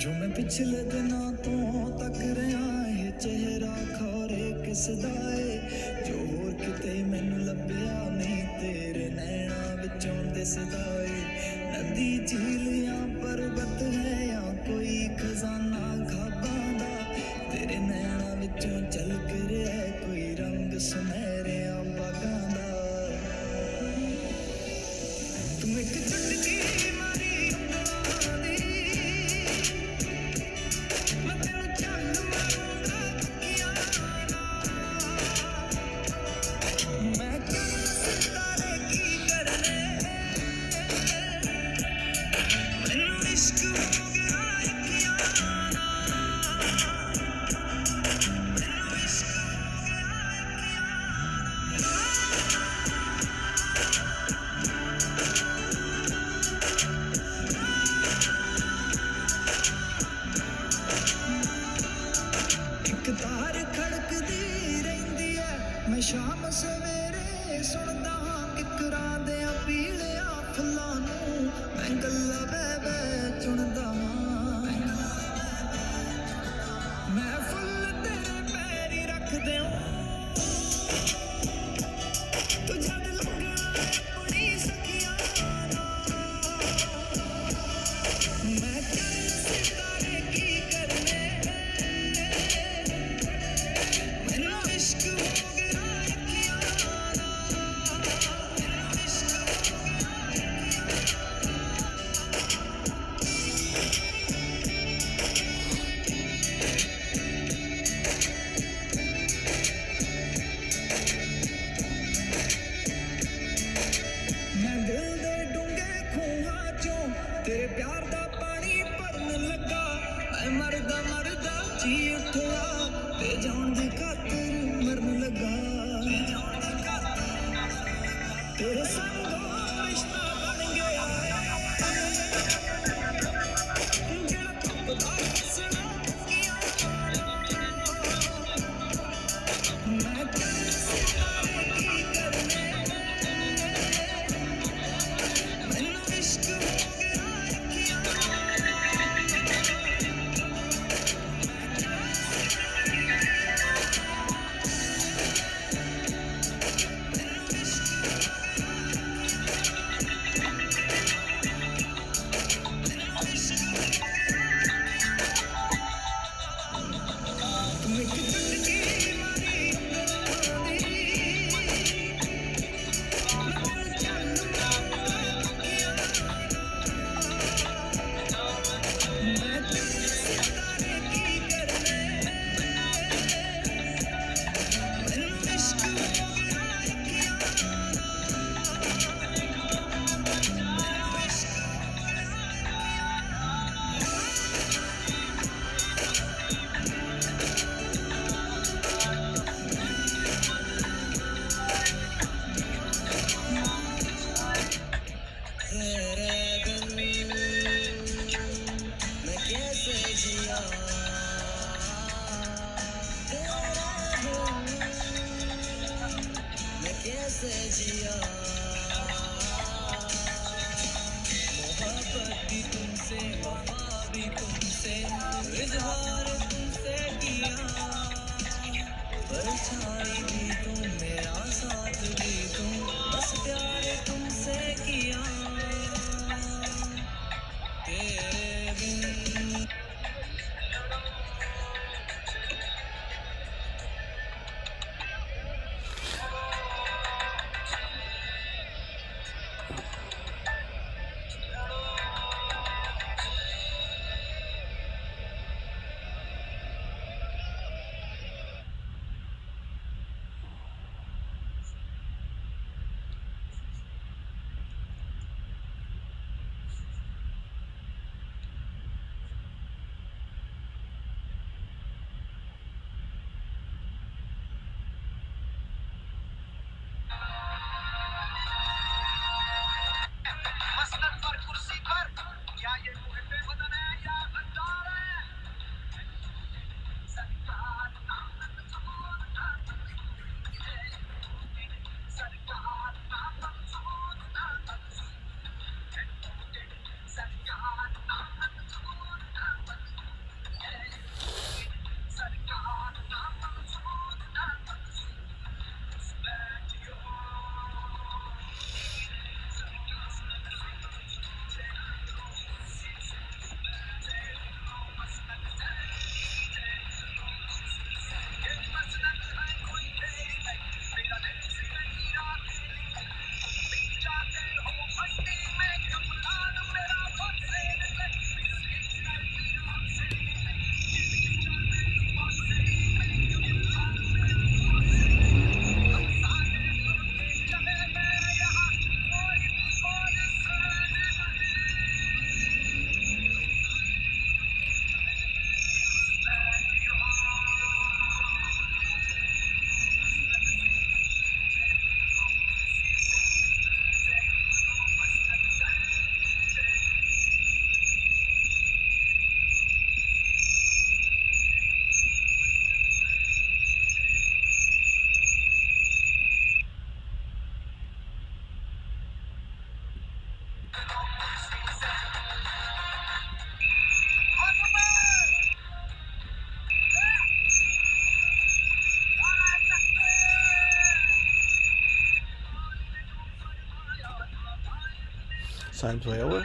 जो मैं पिछले दिनों तो तक रहा है चेहरा खौरे किसदा है जो होर किते मैनू लभ्या नहीं तेरे नैना विचों दिसदा है नदी झील या पर्वत है या कोई खजाना खाबां दा तेरे नैना विचों झलक रहा है कोई रंग सुनहरिया बागां दा तुम एक चुटकी मारी ਉਂਗਲਾਂ ਦੀ मैं तेनू चल मारूंगा तकिया मैं चल सितारे की करने मैनू इश्क हो गया यकिया मैनू इश्क हो गया एक तार खड़कदी रहिंदी है मैं शाम सवेरे सुनदा हां किकरां दे पीलिया फुल्लां नूं मैं गल्ला बह बह चुनदा हां मैं फुल तेरे पैरी रख देऊं तू जद लगना अपनी सखियां मैं चल सितारे की करने मैनू इश्क हो गया यकिया मैनू इश्क हो मैं दिल दे डूंगे खूहां चों तेरे प्यार दा पानी भरन लगा मैं मरदा जी उठा ते जान दी खातिर मरन लगा तेरे संगों रिश्ता बन गया जेड़ा तुपदा हसना किया मैं चल सितारे की करने मैनू इश्क हो गया यकिया तुम एक चुटकी मारी ਉਂਗਲਾਂ ਦੀ मैं तेनू चल मारूंगा तकिया मैं चल सितारे की करने मैनू इश्क हो गया यकिया मैनू इश्क हो तेरे बिन मैं कैसे जिया तेरे बिन मैं कैसे जिया मोहब्बत भी तुमसे वफा भी तुमसे इजहार तुमसे किया परछाई भी तुम मेरा साथ भी तुम बस प्यार तुमसे किया तेरे बिन ਸਾਇੰਸ ਹੋਇਆ ਓਏ